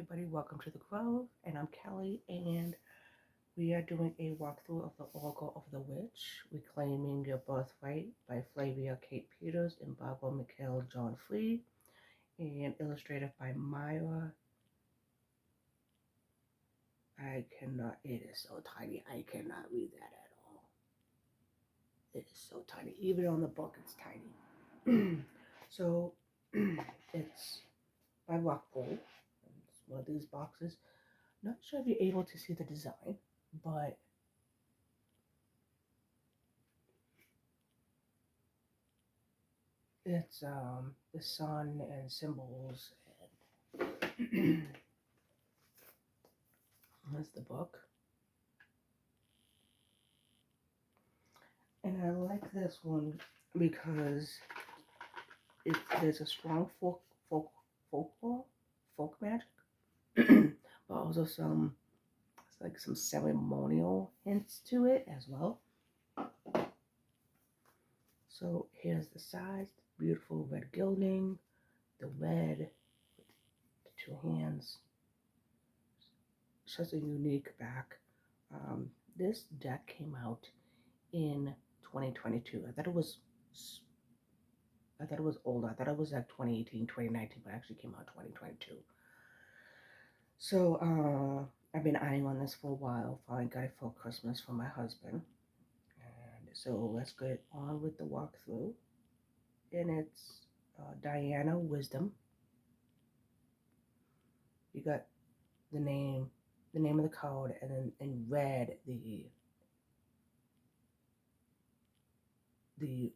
everybody, welcome to the Grove, and I'm Kelly, and we are doing a walkthrough of the Oracle of the Witch, Reclaiming Your Birthright by Flavia Kate Peters and Barbara Meiklejohn-Free, and illustrated by Mira. I cannot, it is so tiny, I cannot read that at all. It is so tiny, even on the book it's tiny. So, it's by Rockpool. It's one of these boxes. Not sure if you're able to see the design, but it's the sun and symbols, and that's the book. And I like this one because there's a strong folklore, folk magic, but also some like some ceremonial hints to it as well. So here's the size, beautiful red gilding, the red with the two hands, such a unique back. This deck came out in 2022. I thought it was older. I thought it was like 2018, 2019, but it actually came out 2022. So I've been eyeing on this for a while. Finally got it for Christmas for my husband. And so let's get on with the walkthrough. And it's Diana Wisdom. You got the name of the card, and then in red the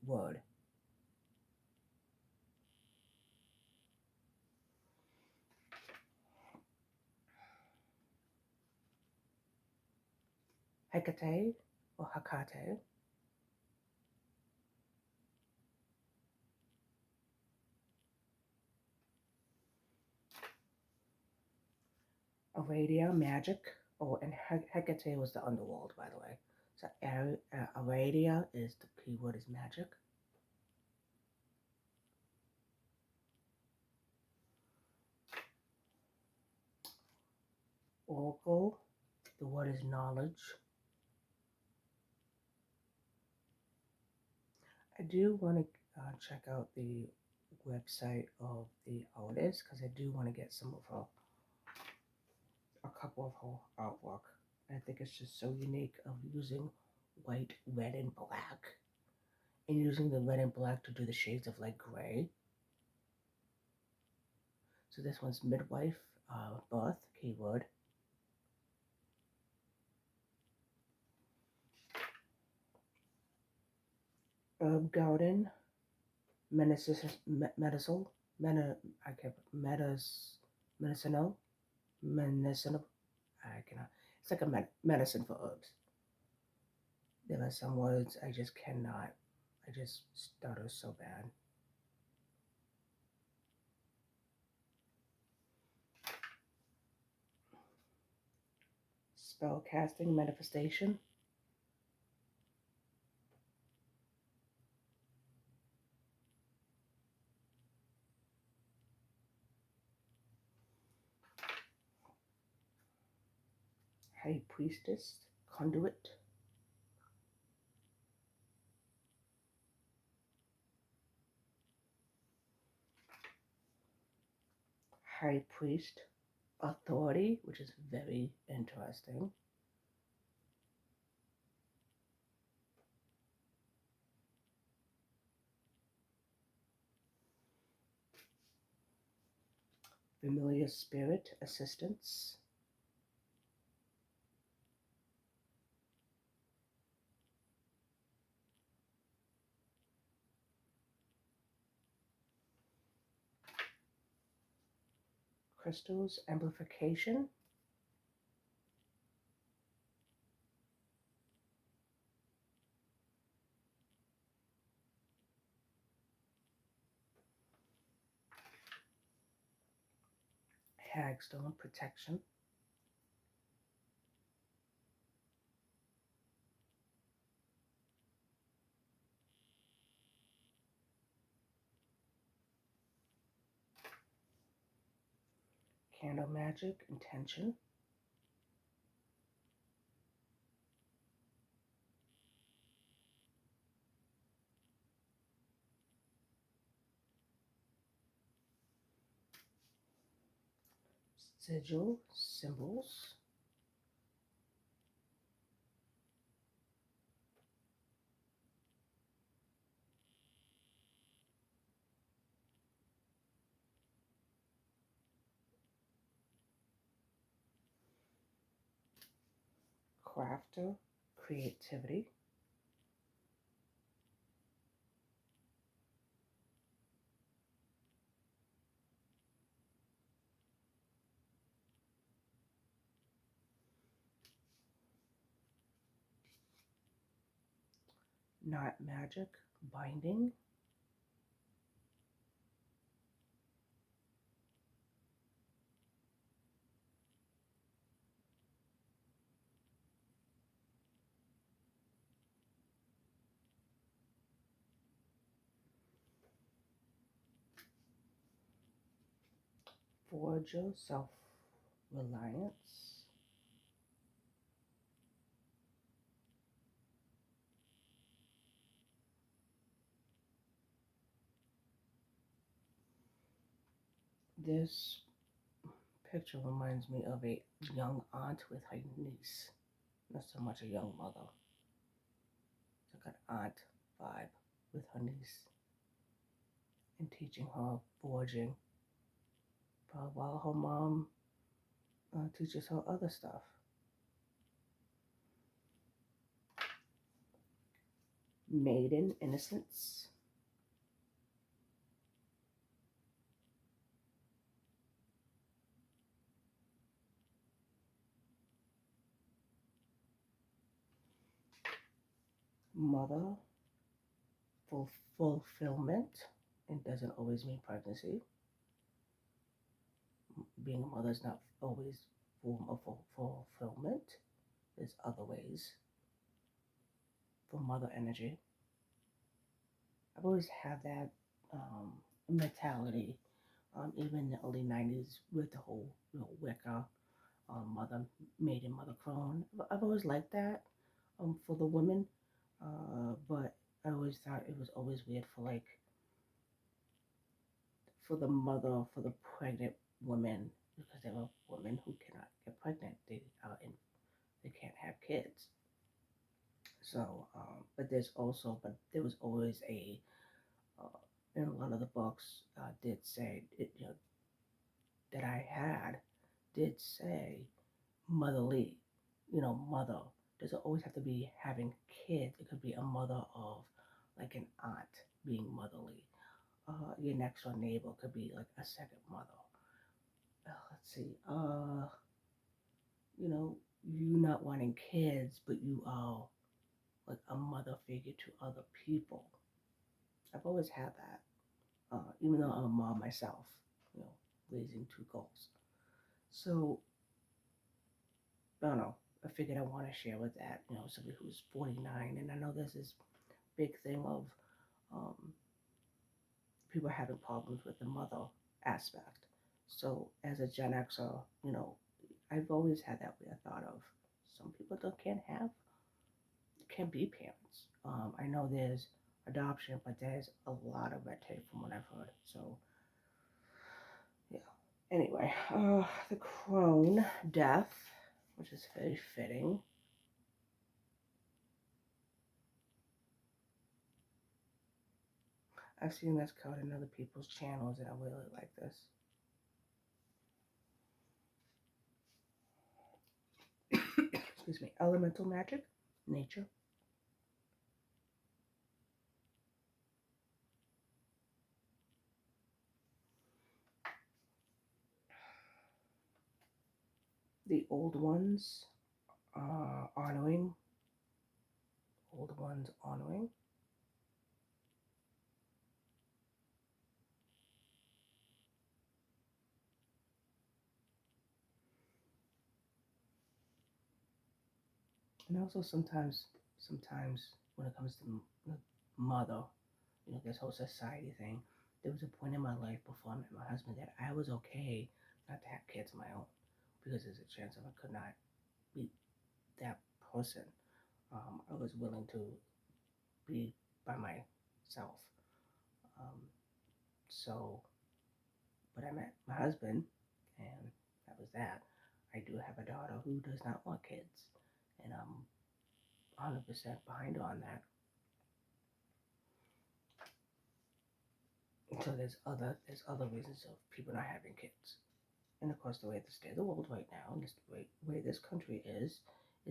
word. Hecate or Hecate. Aradia, magic. Oh, and Hecate was the underworld, by the way. So Aradia is the keyword is magic. Oracle, the word is knowledge. I do want to check out the website of the artist because I do want to get some of her, a couple of her artwork. I think it's just so unique of using white, red, and black, and using the red and black to do the shades of like gray. So this one's midwife, birth, keyword. Herb garden, medicinal, medicinal. I cannot. It's like a medicine for herbs. There are some words I just cannot. I just stutter so bad. Spell casting, manifestation. High priestess, conduit. High priest, authority, which is very interesting. Familiar spirit, assistance. Crystals, amplification. Hagstone, protection. candle magic, intention, sigil, symbols, crafter, creativity, not magic, binding, forger, self reliance, this picture reminds me of a young aunt with her niece. Not so much a young mother. It's like an aunt vibe with her niece and teaching her forging while her mom teaches her other stuff. Maiden innocence, mother, fulfillment. It doesn't always mean pregnancy. Being a mother is not always form of fulfillment. There's other ways for mother energy. I've always had that mentality, even in the early 90s with the whole Wicca, mother maiden, mother crone. I've always liked that for the women, but I always thought it was always weird for like for the mother, for the pregnant women, because there are women who cannot get pregnant. They can't have kids. So, but there was always uh, in a lot of the books did say it, that I had did say motherly, mother. Doesn't always have to be having kids. It could be a mother of like an aunt being motherly. Your next door neighbor could be like a second mother. Let's see. You not wanting kids, but you are like a mother figure to other people. I've always had that, even though I'm a mom myself, you know, raising two girls. So, I don't know. I figured I want to share with that, somebody who's 49. And I know there's this big thing of um, people having problems with the mother aspect. So, as a Gen Xer, I've always had that weird thought of some people don't can't be parents. I know there's adoption, but there's a lot of red tape from what I've heard. So, yeah. Anyway, the crone death, which is very fitting. I've seen this card in other people's channels, and I really like this. Excuse me. Elemental magic, nature. The old ones, honoring. Old ones honoring. And also sometimes when it comes to mother, this whole society thing, there was a point in my life before I met my husband that I was okay not to have kids of my own, because there's a chance if I could not be that person. I was willing to be by myself. Um, so, but I met my husband, and that was that. I do have a daughter who does not want kids, and I'm 100% behind her on that. So there's other reasons of people not having kids. And of course, the way the state of the world right now, and the way this country is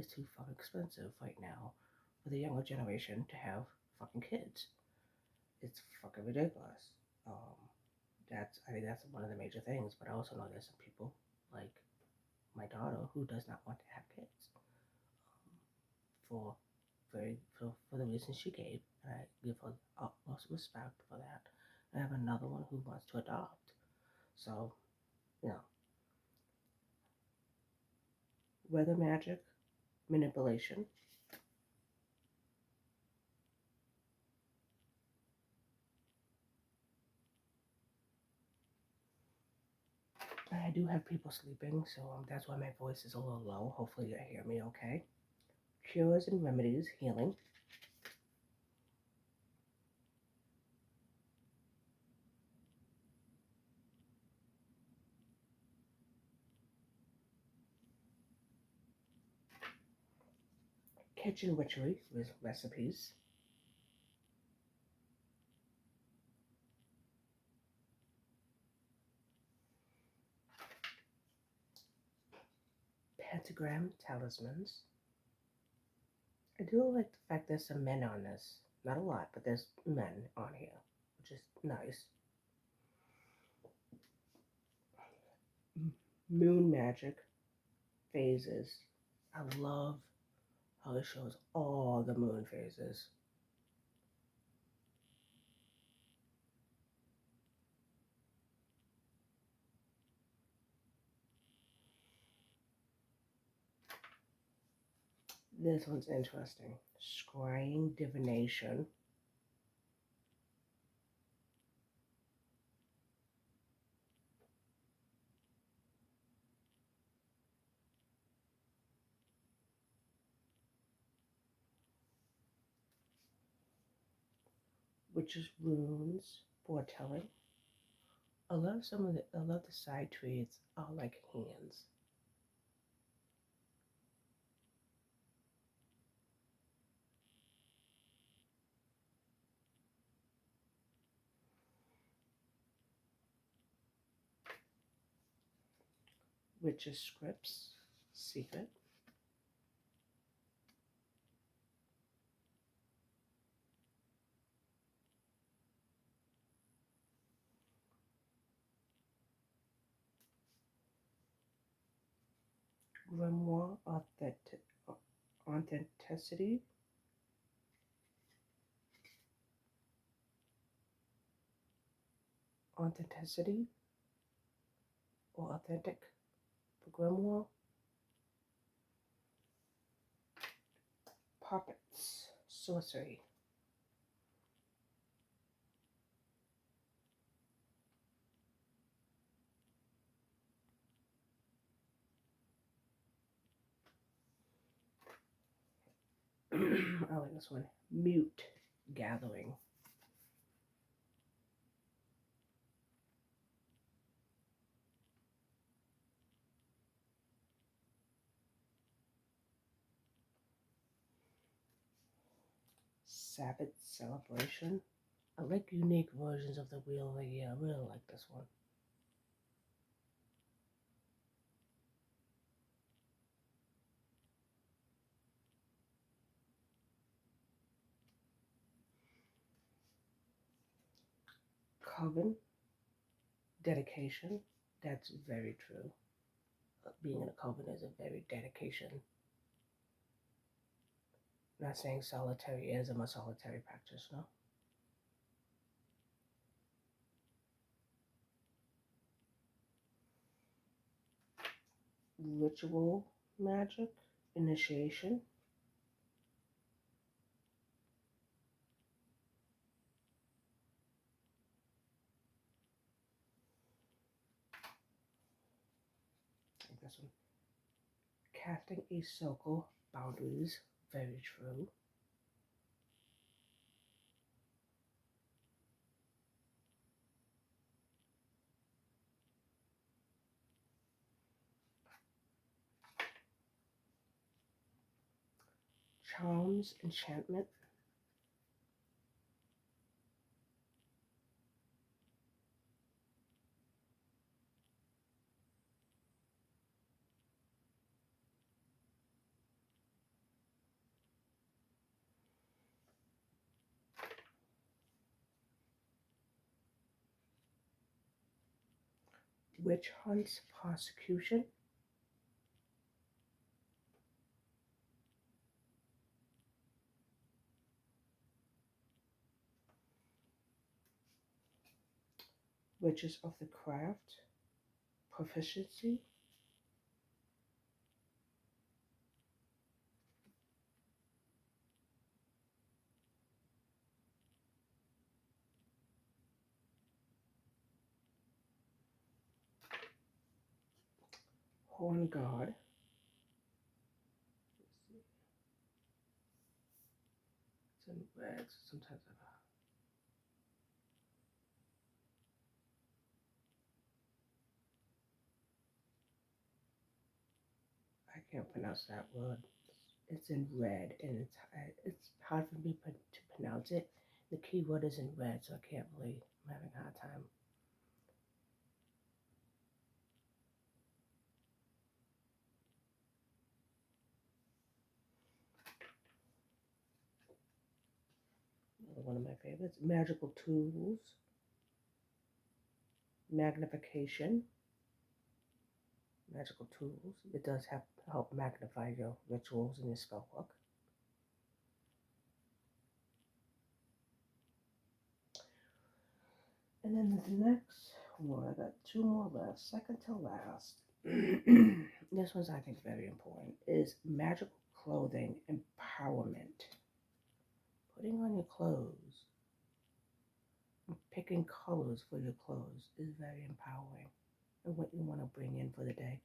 too fucking expensive right now for the younger generation to have fucking kids. It's fucking ridiculous. Um, I think that's one of the major things. But I also know there's some people like my daughter who does not want to have kids for for the reasons she gave, and I give her utmost respect for that. I have another one who wants to adopt. So, you know, weather magic, manipulation. I do have people sleeping, so that's why my voice is a little low. Hopefully, you hear me okay. Cures and remedies, healing. Kitchen witchery with recipes. Pentagram talismans. I do like the fact there's some men on this. Not a lot, but there's men on here, which is nice. Moon magic phases. I love how it shows all the moon phases. This one's interesting. Scrying divination. Witches runes, foretelling. I love the side trees are like hands. Witches scripts, secret. Grimoire authenticity, authenticity or authentic for grimoire. Puppets, sorcery. I like this one. Mute gathering. Sabbath celebration. I like unique versions of the wheel of the year. I really like this one. Coven, dedication. That's very true. Being in a coven is a very dedication. Not saying solitary is. I'm a solitary practitioner. Ritual magic, initiation. this one. Casting a circle, boundaries, very true. Charms, enchantment. Witch hunts, prosecution. Witches of the craft, proficiency. Horn guard. It's in red, so sometimes I can't pronounce that word. It's in red, and it's hard for me to pronounce it. The keyword is in red, so I can't really. I'm having a hard time. One of my favorites. Magical tools. Magnification. Magical tools. It does help magnify your rituals and your spell book. And then the next one, I got two more left, second to last. This one's, I think, very important, is magical clothing empowerment. Putting on your clothes, picking colors for your clothes is very empowering and what you want to bring in for the day.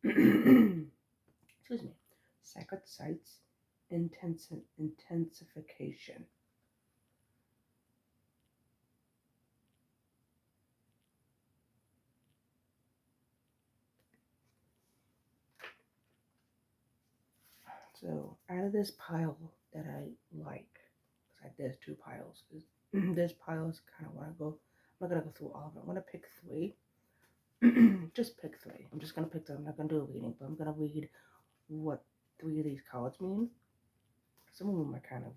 Excuse me. Sacred sites, intensification. So out of this pile that I like, there's two piles. This pile is kind of want to go. I'm not gonna go through all of them. I'm gonna pick three. Just pick three. I'm just gonna pick them. I'm not gonna do a reading, but I'm gonna read what three of these cards mean. Some of them are kind of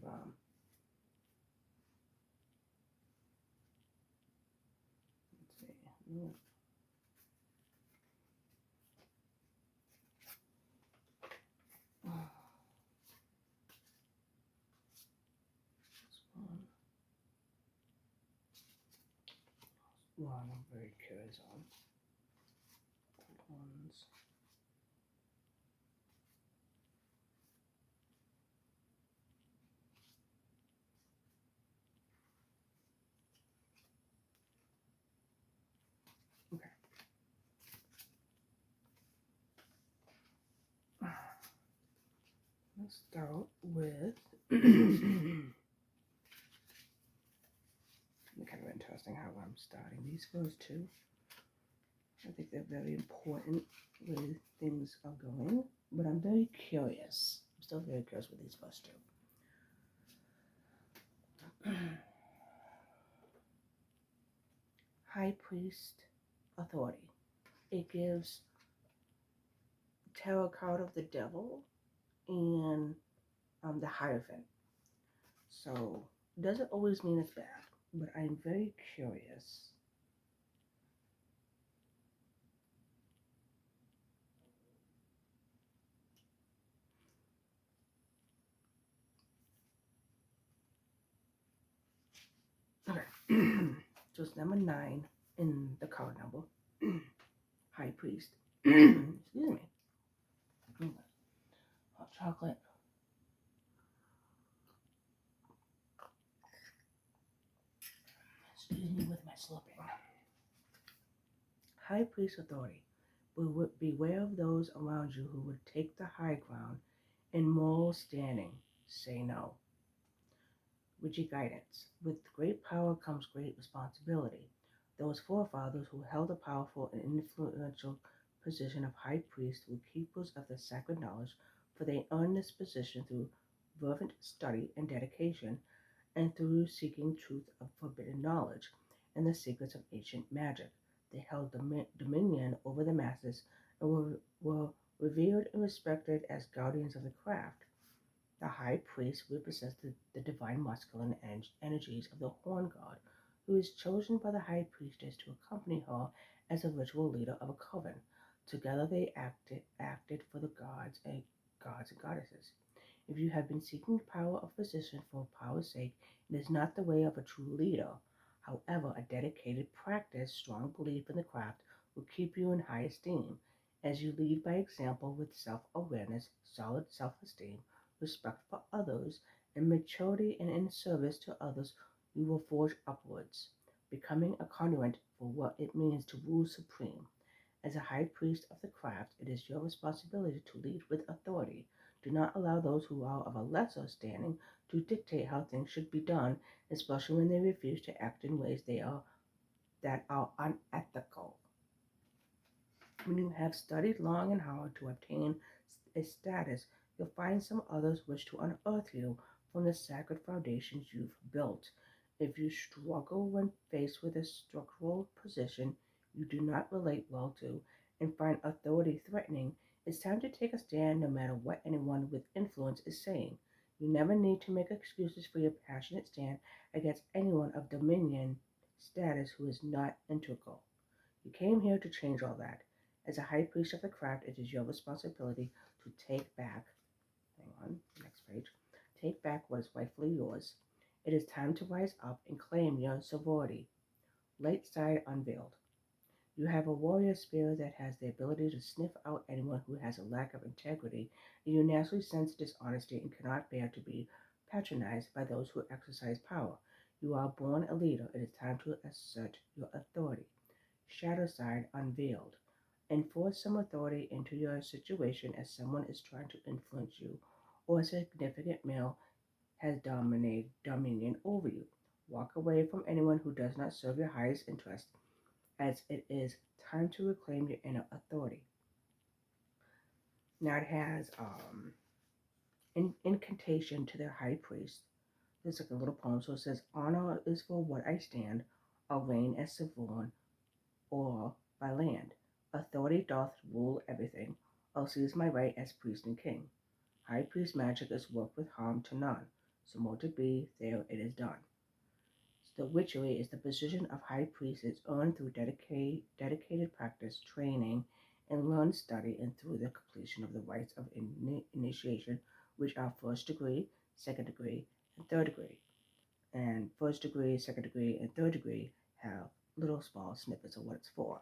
let's see. One I'm very curious on. Ones. Okay. Let's start with kind of interesting how I'm starting these first two. I think they're very important where things are going, but I'm very curious. I'm still very curious with these first two. High Priest authority. It gives tarot card of the devil and the Hierophant. So it doesn't always mean it's bad, but I'm very curious. Okay, so it's number 9 in the card number. High Priest. Excuse me. Hot chocolate. slipping. High priest authority. Beware of those around you who would take the high ground in moral standing. Say no. Rigid guidance. With great power comes great responsibility. Those forefathers who held a powerful and influential position of high priest were keepers of the sacred knowledge, for they earned this position through fervent study and dedication, and through seeking truth of forbidden knowledge and the secrets of ancient magic. They held dominion over the masses and were revered and respected as guardians of the craft. The high priest represents the divine masculine energies of the horn god, who is chosen by the high priestess to accompany her as a ritual leader of a coven. Together they acted for the gods and goddesses. If you have been seeking power of position for power's sake, it is not the way of a true leader. However, a dedicated practice, strong belief in the craft will keep you in high esteem. As you lead by example with self awareness, solid self esteem, respect for others, and maturity and in service to others, you will forge upwards, becoming a conduit for what it means to rule supreme. As a high priest of the craft, it is your responsibility to lead with authority. Do not allow those who are of a lesser standing to dictate how things should be done, especially when they refuse to act in ways that are unethical. When you have studied long and hard to obtain a status, you'll find some others wish to unearth you from the sacred foundations you've built. If you struggle when faced with a structural position you do not relate well to and find authority threatening, it's time to take a stand no matter what anyone with influence is saying. You never need to make excuses for your passionate stand against anyone of dominion status who is not integral. You came here to change all that. As a high priest of the craft, it is your responsibility to take back, hang on, next page, take back what is rightfully yours. It is time to rise up and claim your sovereignty. Light side unveiled. You have a warrior spirit that has the ability to sniff out anyone who has a lack of integrity, and you naturally sense dishonesty and cannot bear to be patronized by those who exercise power. You are born a leader. It is time to assert your authority. Shadow side unveiled. Enforce some authority into your situation as someone is trying to influence you, or a significant male has dominated dominion over you. Walk away from anyone who does not serve your highest interest, as it is time to reclaim your inner authority. Now it has incantation to their high priest. There's like a little poem, so it says, "Honor is for what I stand, a reign as sovereign, or by land. Authority doth rule everything. I'll seize my right as priest and king. High priest magic is work with harm to none. So more to be, there it is done." The witchery is the position of high priest is earned through dedicated practice, training, and learned study, and through the completion of the rites of initiation, which are first degree, second degree, and third degree. And first degree, second degree, and third degree have little small snippets of what it's for.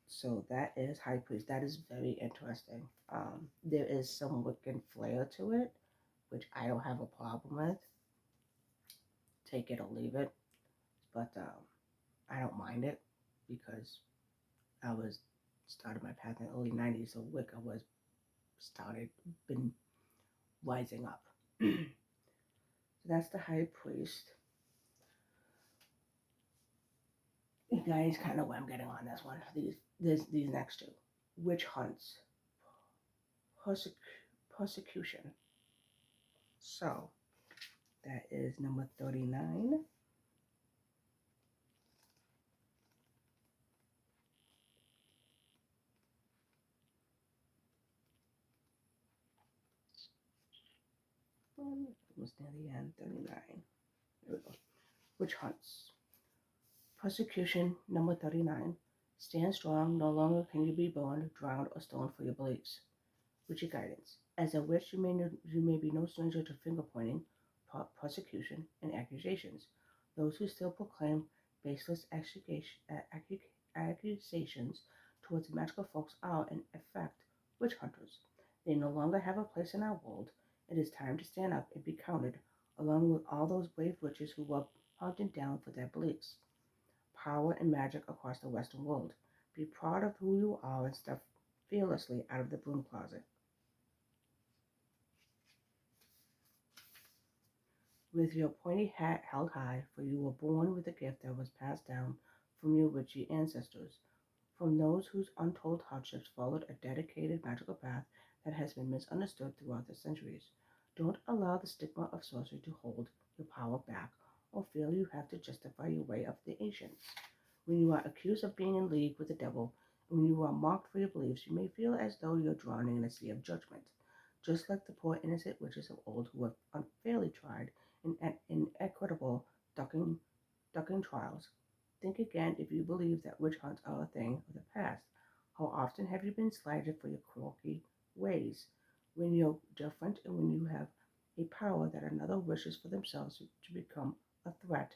So that is high priest. That is very interesting. There is some Wiccan flair to it, which I don't have a problem with. Take it or leave it, but I don't mind it because I was started my path in the early '90s, so Wicca was been rising up. So that's the high priest. You guys kind of know where I'm getting on this one. These next two: witch hunts, persecution. So that is number 39. Almost near the end. 39. There we go. Witch hunts. Persecution number 39. Stand strong. No longer can you be burned, drowned, or stoned for your beliefs. Witchy guidance. As a witch, you may be no stranger to finger pointing, persecution, and accusations. Those who still proclaim baseless accusations towards magical folks are, in effect, witch hunters. They no longer have a place in our world. It is time to stand up and be counted, along with all those brave witches who were hunted down for their beliefs, power, and magic across the Western world. Be proud of who you are and step fearlessly out of the broom closet. With your pointy hat held high, for you were born with a gift that was passed down from your witchy ancestors, from those whose untold hardships followed a dedicated magical path that has been misunderstood throughout the centuries. Don't allow the stigma of sorcery to hold your power back or feel you have to justify your way of the ancients. When you are accused of being in league with the devil, and when you are mocked for your beliefs, you may feel as though you're drowning in a sea of judgment, just like the poor innocent witches of old who have unfairly tried in inequitable ducking, ducking trials. Think again if you believe that witch hunts are a thing of the past. How often have you been slighted for your quirky ways? When you're different and when you have a power that another wishes for themselves to become a threat,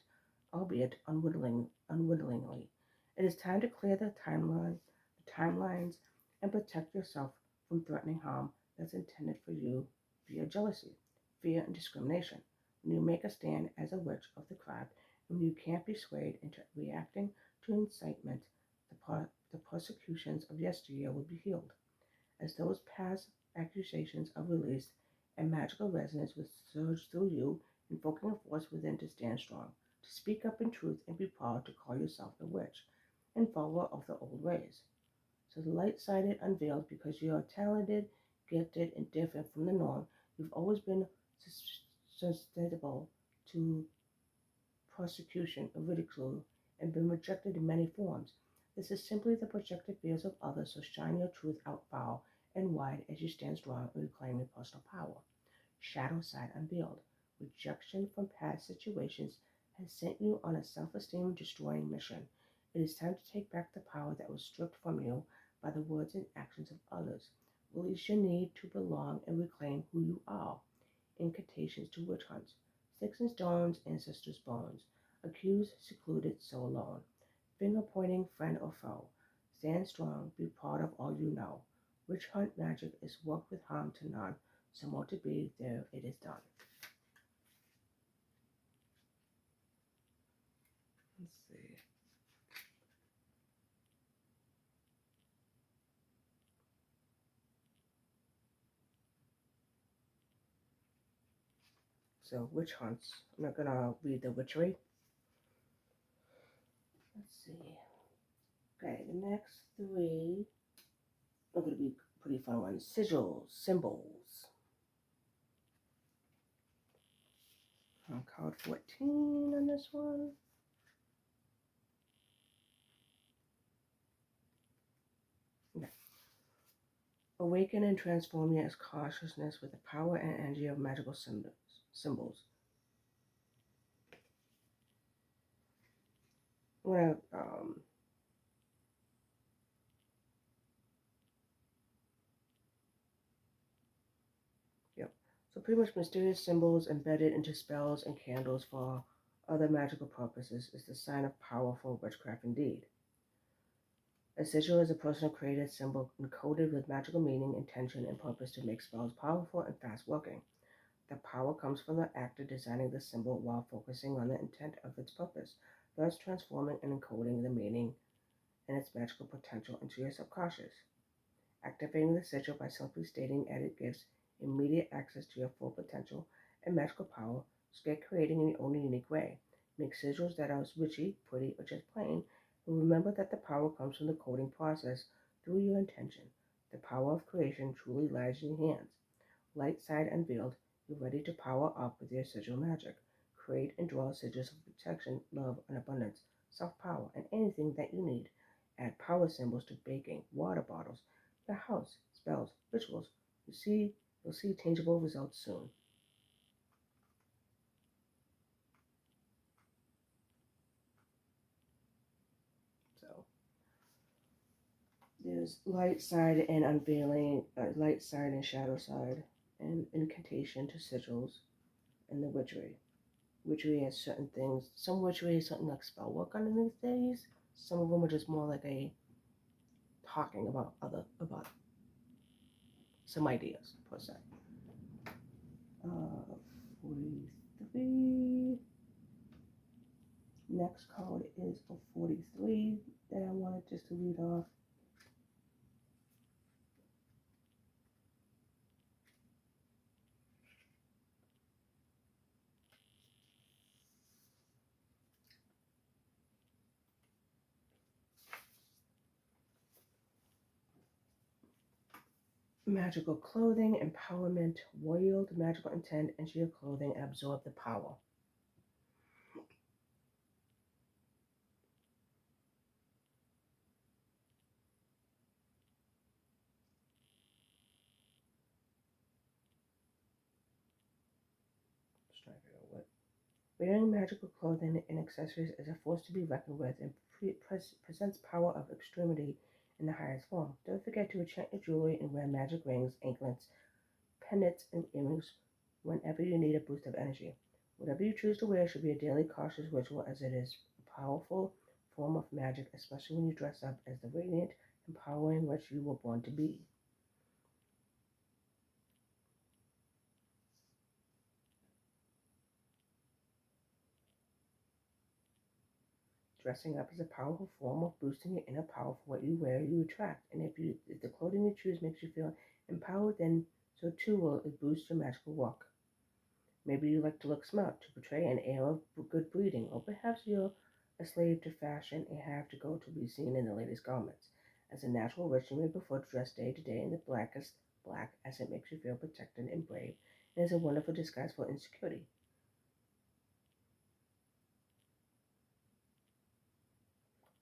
albeit unwittingly. It is time to clear the timelines, and protect yourself from threatening harm that's intended for you via jealousy, fear, and discrimination. When you make a stand as a witch of the crowd, when you can't be swayed into reacting to incitement, the persecutions of yesteryear will be healed. As those past accusations are released, a magical resonance will surge through you, invoking a force within to stand strong, to speak up in truth and be proud to call yourself a witch and follower of the old ways. So the light sided unveiled because you are talented, gifted, and different from the norm. You've always been susceptible to persecution or ridicule and been rejected in many forms. This is simply the projected fears of others, so shine your truth out far and wide as you stand strong and reclaim your personal power. Shadow side unveiled. Rejection from past situations has sent you on a self esteem destroying mission. It is time to take back the power that was stripped from you by the words and actions of others. Release your need to belong and reclaim who you are. Incantations to witch hunts. Sticks and stones, ancestors' bones. Accused, secluded, so alone. Finger pointing, friend or foe. Stand strong, be proud of all you know. Witch hunt magic is work with harm to none. So more to be, there it is done. Let's see. So witch hunts. I'm not gonna read the witchery. Let's see. Okay, the next three are gonna be pretty fun ones. Sigils, symbols. On card 14 on this one. Okay. Awaken and transform your consciousness with the power and energy of magical symbols. I'm gonna yep. So pretty much mysterious symbols embedded into spells and candles for other magical purposes is the sign of powerful witchcraft indeed. A sigil is a personal created symbol encoded with magical meaning, intention, and purpose to make spells powerful and fast working. The power comes from the actor designing the symbol while focusing on the intent of its purpose, thus transforming and encoding the meaning and its magical potential into your subconscious. Activating the sigil by simply stating it gives immediate access to your full potential and magical power, skate creating in your own unique way. Make sigils that are witchy, pretty, or just plain, and remember that the power comes from the coding process through your intention. The power of creation truly lies in your hands. Light side unveiled, you're ready to power up with your sigil magic. Create and draw sigils of protection, love, and abundance, self power, and anything that you need. Add power symbols to baking, water bottles, your house, spells, rituals. You'll see tangible results soon. So there's light side and unveiling, light side and shadow side, and incantation to sigils, and the witchery. Witchery has certain things. Some witchery is something like spell work underneath these. Some of them are just more like a talking about some ideas per se. 43. next card is a 43 that I wanted just to read off. Magical clothing, empowerment, wield magical intent, enter your clothing and absorb the power. Just trying to figure out what. Wearing magical clothing and accessories is a force to be reckoned with and presents power of extremity in the highest form. Don't forget to enchant your jewelry and wear magic rings, anklets, pendants, and earrings whenever you need a boost of energy. Whatever you choose to wear should be a daily cautious ritual as it is a powerful form of magic, especially when you dress up as the radiant, empowering witch you were born to be. Dressing up is a powerful form of boosting your inner power. For what you wear, you attract. And if the clothing you choose makes you feel empowered, then so too will it boost your magical walk. Maybe you like to look smart to portray an air of good breeding, or perhaps you're a slave to fashion and have to go to be seen in the latest garments. As a natural witch, you may prefer to dress day to day in the blackest black, as it makes you feel protected and brave, and is a wonderful disguise for insecurity.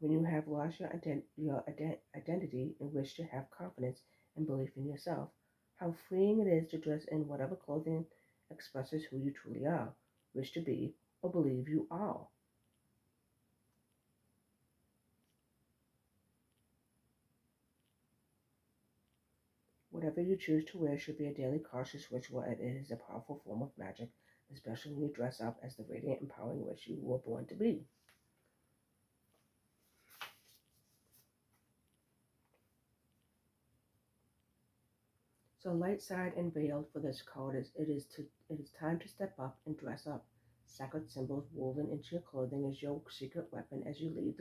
When you have lost your identity and wish to have confidence and belief in yourself, how freeing it is to dress in whatever clothing expresses who you truly are, wish to be, or believe you are. Whatever you choose to wear should be a daily cautious ritual, and it is a powerful form of magic, especially when you dress up as the radiant, empowering witch you were born to be. So light side and veiled for this card is it is time to step up and dress up. Sacred symbols woven into your clothing is your secret weapon as you lead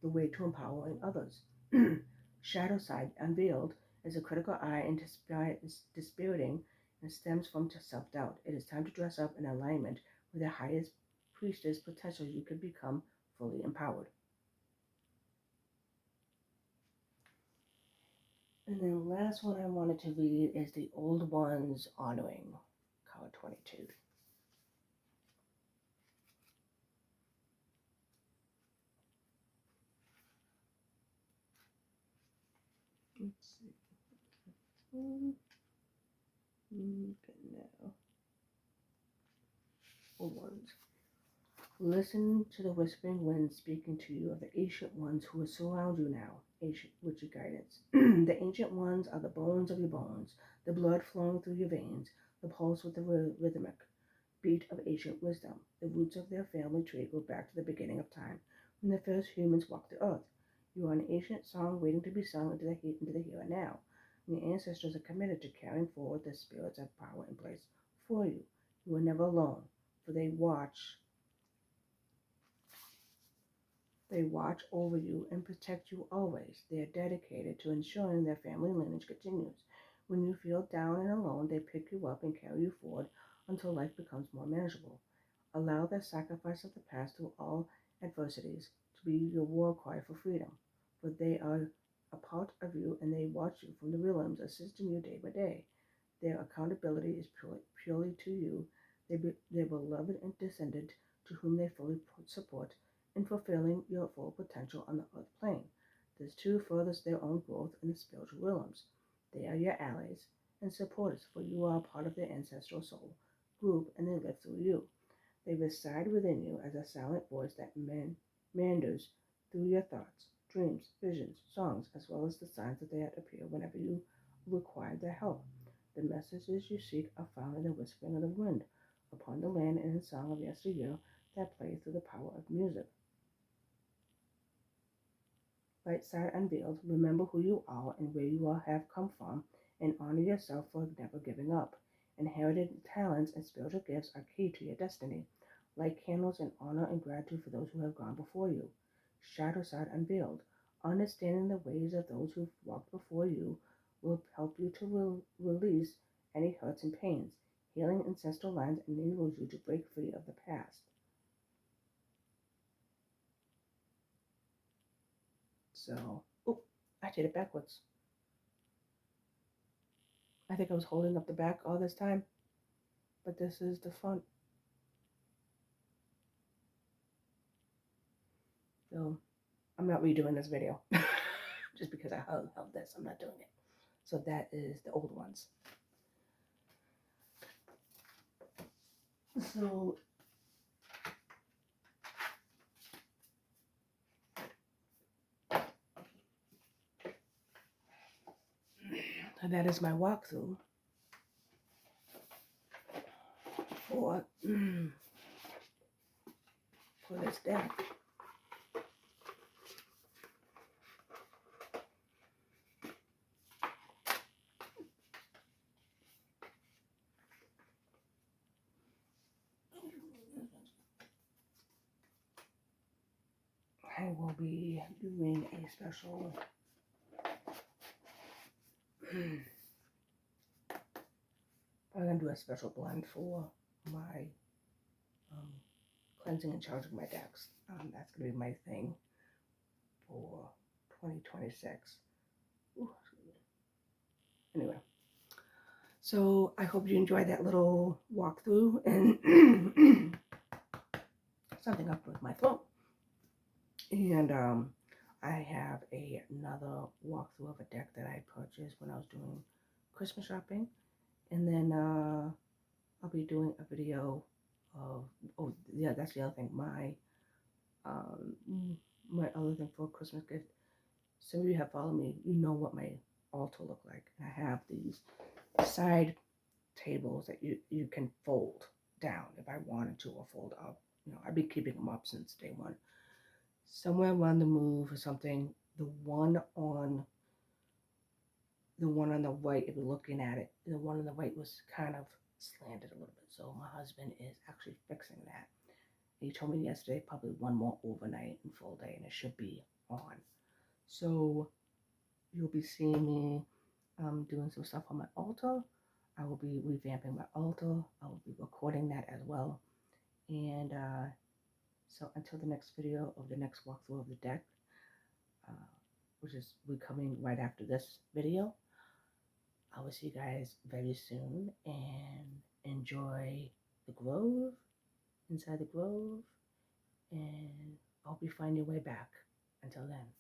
the way to empowering others. Shadow side unveiled is a critical eye and dispiriting and stems from self doubt. It is time to dress up in alignment with the highest priestess potential you could become fully empowered. And then the last one I wanted to read is the Old Ones Honoring, card 22. Let's see. Good now. Old Ones. Listen to the whispering wind speaking to you of the ancient ones who will surround you now, ancient witchy guidance. The ancient ones are the bones of your bones, the blood flowing through your veins, the pulse with the rhythmic beat of ancient wisdom. The roots of their family tree go back to the beginning of time, when the first humans walked the earth. You are an ancient song waiting to be sung into the here and now. And your ancestors are committed to carrying forward the spirits of power in place for you. You are never alone, for they watch over you and protect you always. They are dedicated to ensuring their family lineage continues. When you feel down and alone, they pick you up and carry you forward until life becomes more manageable. Allow the sacrifice of the past through all adversities to be your war cry for freedom, for they are a part of you and they watch you from the realms, assisting you day by day. Their accountability is purely to you, their beloved and descendant to whom they fully support in fulfilling your full potential on the earth plane. This too furthers their own growth in the spiritual realms. They are your allies and supporters, for you are part of their ancestral soul group and they live through you. They reside within you as a silent voice that meanders through your thoughts, dreams, visions, songs, as well as the signs that they appear whenever you require their help. The messages you seek are found in the whispering of the wind upon the land and in song of yesteryear that play through the power of music. Light side unveiled, remember who you are and where you have come from, and honor yourself for never giving up. Inherited talents and spiritual gifts are key to your destiny. Light candles in honor and gratitude for those who have gone before you. Shadow side unveiled. Understanding the ways of those who've walked before you will help you to release any hurts and pains. Healing ancestral lines enables you to break free of the past. So, oh, I did it backwards. I think I was holding up the back all this time, but this is the front. So, I'm not redoing this video. Just because I held this, I'm not doing it. So that is the old ones. So that is my walkthrough for this deck. I will be doing a special I'm gonna do a special blend for my cleansing and charging my decks. That's gonna be my thing for 2026. Ooh, anyway, so I hope you enjoyed that little walkthrough and something up with my throat. And I have another walkthrough of a deck that I purchased when I was doing Christmas shopping. And then I'll be doing a video of, oh yeah, that's the other thing, my other thing for a Christmas gift. Some of you have followed me, you know what my altar look like. And I have these side tables that you can fold down if I wanted to, or fold up. You know, I've been keeping them up since day one. Somewhere around the move or something, the one on the right, if you're looking at it, the one on the right was kind of slanted a little bit. So my husband is actually fixing that. He told me yesterday probably one more overnight and full day and it should be on. So you'll be seeing me doing some stuff on my altar. I will be revamping my altar. I will be recording that as well. And so until the next video of the next walkthrough of the deck, which is coming right after this video, I will see you guys very soon and enjoy the grove, inside the grove, and I hope you find your way back. Until then.